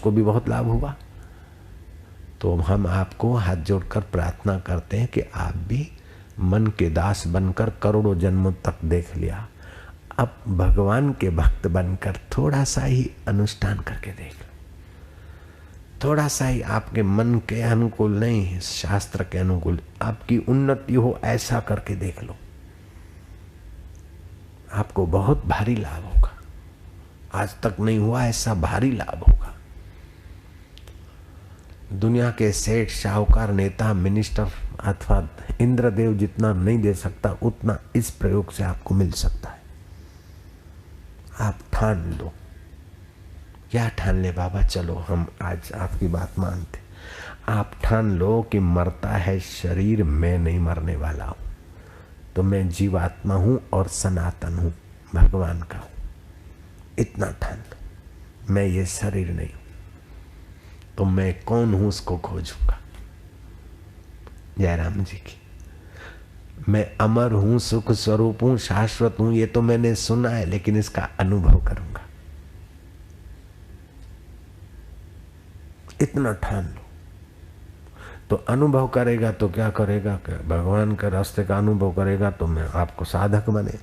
उसको भी बहुत लाभ हुआ। तो हम आपको हाथ जोड़कर प्रार्थना करते हैं कि आप भी मन के दास बनकर करोड़ों जन्मों तक देख लिया, अब भगवान के भक्त बनकर थोड़ा सा ही अनुष्ठान करके देख लो, थोड़ा सा ही आपके मन के अनुकूल नहीं, शास्त्र के अनुकूल आपकी उन्नति हो, ऐसा करके देख लो, आपको बहुत भारी लाभ होगा। आज तक नहीं हुआ ऐसा भारी लाभ होगा। दुनिया के सेठ, शाहूकार, नेता, मिनिस्टर अथवा इंद्रदेव जितना नहीं दे सकता, उतना इस प्रयोग से आपको मिल सकता है। आप ठान लो। क्या ठान ले बाबा? चलो हम आज आपकी बात मानते। आप ठान लो कि मरता है शरीर, मैं नहीं मरने वाला हूं, तो मैं जीवात्मा हूं और सनातन हूं, भगवान का हूं, इतना ठान लो। मैं ये शरीर नहीं हूं, तो मैं कौन हूं उसको खोजूंगा। जयराम जी की। मैं अमर हूं, सुख स्वरूप हूं, शाश्वत हूं, ये तो मैंने सुना है, लेकिन इसका अनुभव करूंगा। इतना ठान लो। तो अनुभव करेगा तो क्या करेगा? भगवान के रास्ते का अनुभव करेगा तो मैं आपको साधक बने।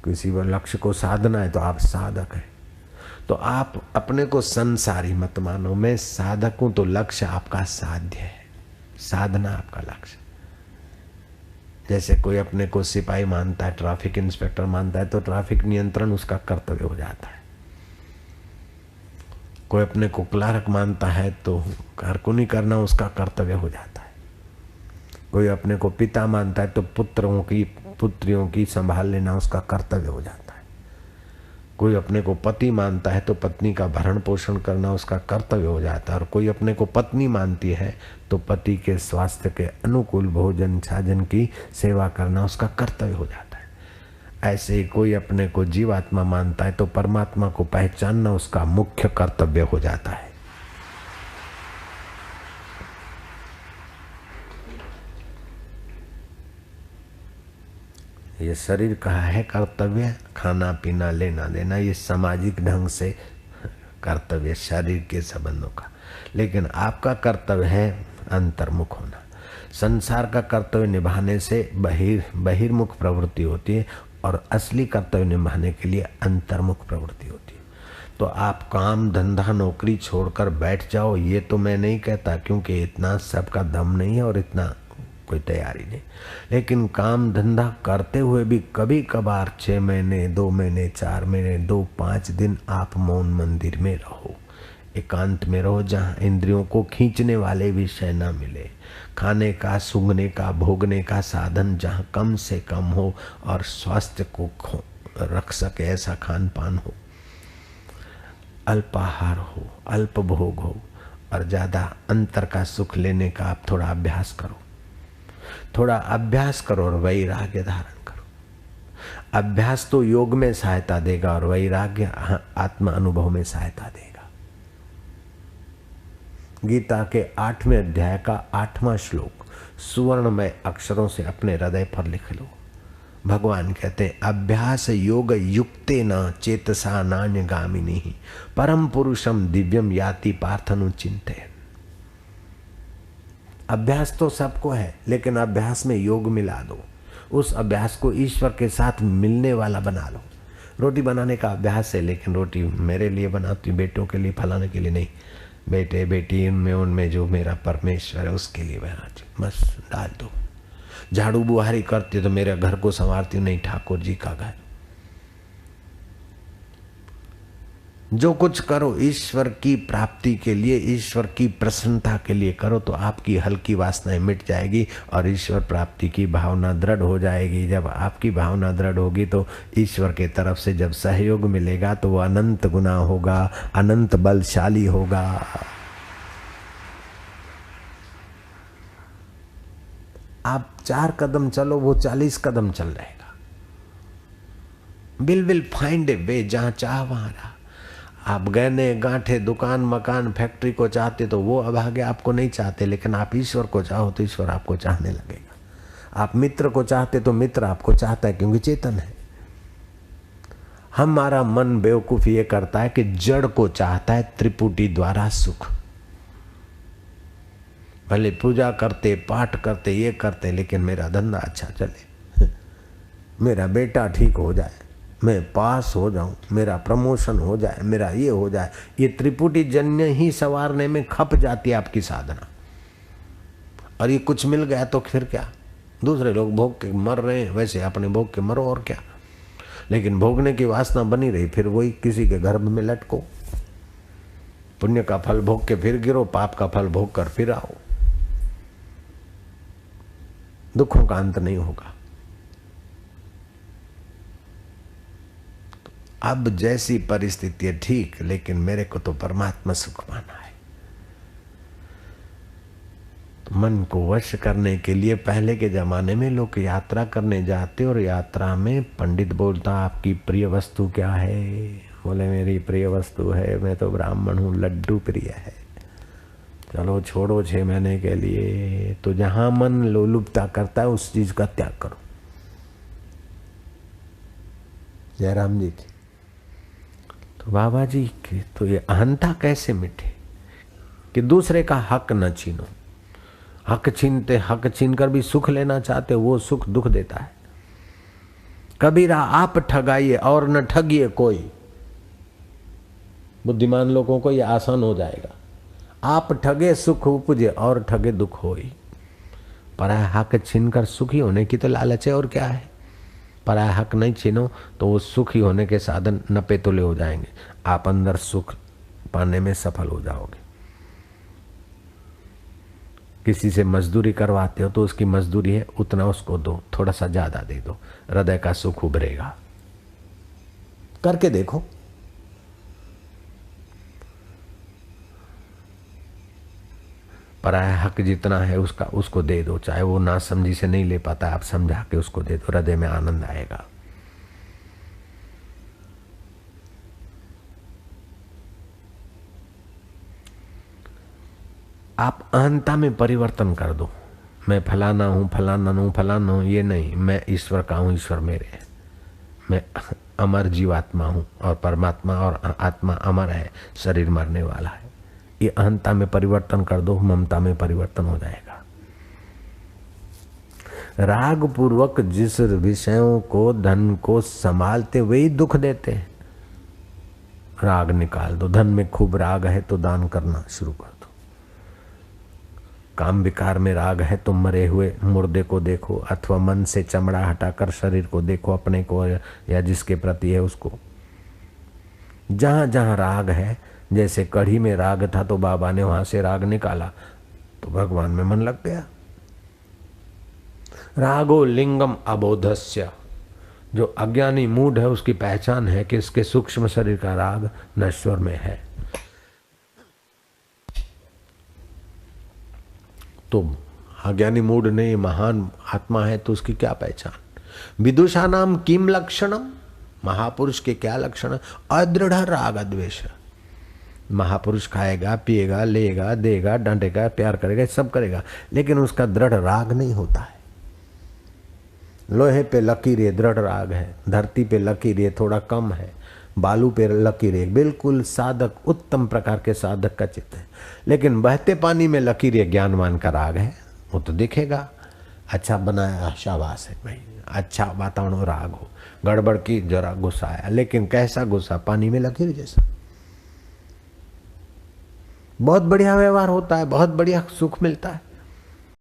किसी पर लक्ष्य को साधना है तो आप साधक है। तो आप अपने को संसारी मत मानो, मैं साधक हूं, तो लक्ष्य आपका साध्य है, साधना आपका लक्ष्य। जैसे कोई अपने को सिपाही मानता है, ट्रैफिक इंस्पेक्टर मानता है, तो ट्रैफिक नियंत्रण उसका कर्तव्य हो जाता है। कोई अपने को क्लर्क मानता है तो कारकुनी करना उसका कर्तव्य हो जाता है। कोई अपने को पिता मानता है तो पुत्रों की पुत्रियों की संभाल लेना उसका कर्तव्य हो जाता है। कोई अपने को पति मानता है तो पत्नी का भरण पोषण करना उसका कर्तव्य हो जाता है। और कोई अपने को पत्नी मानती है तो पति के स्वास्थ्य के अनुकूल भोजन छाजन की सेवा करना उसका कर्तव्य हो जाता है। ऐसे ही कोई अपने को जीवात्मा मानता है तो परमात्मा को पहचानना उसका मुख्य कर्तव्य हो जाता है। ये शरीर का है कर्तव्य, खाना पीना लेना देना, ये सामाजिक ढंग से कर्तव्य शरीर के संबंधों का। लेकिन आपका कर्तव्य है अंतर्मुख होना। संसार का कर्तव्य निभाने से बहिर्मुख प्रवृत्ति होती है और असली कर्तव्य निभाने के लिए अंतर्मुख प्रवृत्ति होती है। तो आप काम धंधा नौकरी छोड़कर बैठ जाओ, ये तो मैं नहीं कहता, क्योंकि इतना सबका दम नहीं है और इतना कोई तैयारी नहीं। लेकिन काम धंधा करते हुए भी कभी कभार 6 महीने 2 महीने 4 महीने 2-5 दिन आप मौन मंदिर में रहो, एकांत में रहो, जहाँ इंद्रियों को खींचने वाले विषय न मिले, खाने का सूंघने का भोगने का साधन जहाँ कम से कम हो और स्वास्थ्य को रख सके ऐसा खान पान हो, अल्पाहार हो, अल्प भोग हो, और ज़्यादा अंतर का सुख लेने का आप थोड़ा अभ्यास करो। थोड़ा अभ्यास करो और वैराग्य धारण करो। अभ्यास तो योग में सहायता देगा और वैराग्य आत्म अनुभव में सहायता देगा। गीता के 8वें अध्याय का 8वां श्लोक सुवर्णमय अक्षरों से अपने हृदय पर लिख लो। भगवान कहते हैं, अभ्यास योग युक्तेन चेतसा नान्यगामिनी परम पुरुषम दिव्यम याति पार्थनु चिंतयन्। अभ्यास तो सबको है, लेकिन अभ्यास में योग मिला दो। उस अभ्यास को ईश्वर के साथ मिलने वाला बना लो। रोटी बनाने का अभ्यास है, लेकिन रोटी मेरे लिए बनाती हूँ, बेटों के लिए, फलाने के लिए नहीं। बेटे बेटी उनमें जो मेरा परमेश्वर है उसके लिए बनाती हूँ, बस डाल दो। झाड़ू बुहारी करती तो मेरे घर को संवारती हूँ, नहीं ठाकुर जी का घर। जो कुछ करो ईश्वर की प्राप्ति के लिए, ईश्वर की प्रसन्नता के लिए करो, तो आपकी हल्की वासनाएं मिट जाएगी और ईश्वर प्राप्ति की भावना दृढ़ हो जाएगी। जब आपकी भावना दृढ़ होगी तो ईश्वर के तरफ से जब सहयोग मिलेगा तो वो अनंत गुना होगा, अनंत बलशाली होगा। आप 4 कदम चलो, वो 40 कदम चल रहेगा। विल फाइंड ए वे, जहां चाह वहां रहा। आप गहने गांठे दुकान मकान फैक्ट्री को चाहते तो वो अभागे आपको नहीं चाहते, लेकिन आप ईश्वर को चाहो तो ईश्वर आपको चाहने लगेगा। आप मित्र को चाहते तो मित्र आपको चाहता है, क्योंकि चेतन है। हमारा मन बेवकूफ ये करता है कि जड़ को चाहता है त्रिपुटी द्वारा सुख। भले पूजा करते, पाठ करते, ये करते, लेकिन मेरा धंधा अच्छा चले, मेरा बेटा ठीक हो जाए, मैं पास हो जाऊं, मेरा प्रमोशन हो जाए, मेरा ये हो जाए। ये त्रिपुटी जन्य ही संवारने में खप जाती है आपकी साधना। और ये कुछ मिल गया तो फिर क्या, दूसरे लोग भोग के मर रहे हैं, वैसे अपने भोग के मरो और क्या। लेकिन भोगने की वासना बनी रही, फिर वही किसी के गर्भ में लटको। पुण्य का फल भोग के फिर गिरो, पाप का फल भोग कर फिर आओ। दुखों का अंत नहीं होगा। अब जैसी परिस्थिति है ठीक, लेकिन मेरे को तो परमात्मा सुख पाना है। तो मन को वश करने के लिए पहले के जमाने में लोग यात्रा करने जाते, और यात्रा में पंडित बोलता आपकी प्रिय वस्तु क्या है? बोले मेरी प्रिय वस्तु है, मैं तो ब्राह्मण हूँ, लड्डू प्रिय है। चलो छोड़ो 6 महीने के लिए। तो जहां मन लोलुपता करता है उस चीज का त्याग करो। जयराम जी की तो बाबा जी की तो ये अहंता कैसे मिटे कि दूसरे का हक न छीनो। हक छीनते, हक छीनकर भी सुख लेना चाहते, वो सुख दुख देता है। कबीरा आप ठगाइए और न ठगिए कोई। बुद्धिमान लोगों को ये आसान हो जाएगा। आप ठगे सुख उपजे और ठगे दुख होई। पराया हक छीनकर सुखी होने की तो लालच है, और क्या है। पराया हक नहीं छीनो तो वो सुखी होने के साधन नपे तुले हो जाएंगे, आप अंदर सुख पाने में सफल हो जाओगे। किसी से मजदूरी करवाते हो तो उसकी मजदूरी है उतना उसको दो, थोड़ा सा ज्यादा दे दो, हृदय का सुख उभरेगा। करके देखो। पराया हक जितना है उसका उसको दे दो, चाहे वो ना समझी से नहीं ले पाता, आप समझा के उसको दे दो, हृदय में आनंद आएगा। आप अहंता में परिवर्तन कर दो। मैं फलाना हूं, फलाना हूं, फलाना हूं, ये नहीं, मैं ईश्वर का हूं, ईश्वर मेरे है। मैं अमर जीवात्मा हूं और परमात्मा और आत्मा अमर है, शरीर मरने वाला है। ये अहंता में परिवर्तन कर दो, ममता में परिवर्तन हो जाएगा। राग पूर्वक जिस विषयों को, धन को संभालते वही दुख देते हैं। राग निकाल दो। धन में खूब राग है तो दान करना शुरू कर दो। काम विकार में राग है तो मरे हुए मुर्दे को देखो, अथवा मन से चमड़ा हटाकर शरीर को देखो, अपने को या जिसके प्रति है उसको। जहां जहां राग है, जैसे कढ़ी में राग था तो बाबा ने वहां से राग निकाला तो भगवान में मन लग गया। रागो लिंगम अबोधस्य, जो अज्ञानी मूड है उसकी पहचान है कि इसके सूक्ष्म शरीर का राग नश्वर में है। तो अज्ञानी मूड नहीं, महान आत्मा है तो उसकी क्या पहचान। विदुषा नाम किम लक्षणम, महापुरुष के क्या लक्षण। अदृढ़ राग द्वेष। महापुरुष खाएगा, पिएगा, लेगा, देगा, डांटेगा, प्यार करेगा, सब करेगा, लेकिन उसका दृढ़ राग नहीं होता है। लोहे पे लकीरें दृढ़ राग है, धरती पे लकीरें थोड़ा कम है, बालू पे लकीरें बिल्कुल साधक, उत्तम प्रकार के साधक का चित्त है। लेकिन बहते पानी में लकीरें ज्ञानवान का राग है, वो तो दिखेगा। अच्छा बनाया, शाबाश है भाई, अच्छा वातावरण राग हो, गड़बड़ की जरा गुस्सा आया, लेकिन कैसा गुस्सा, पानी में लकीर जैसा। बहुत बढ़िया व्यवहार होता है, बहुत बढ़िया सुख मिलता है,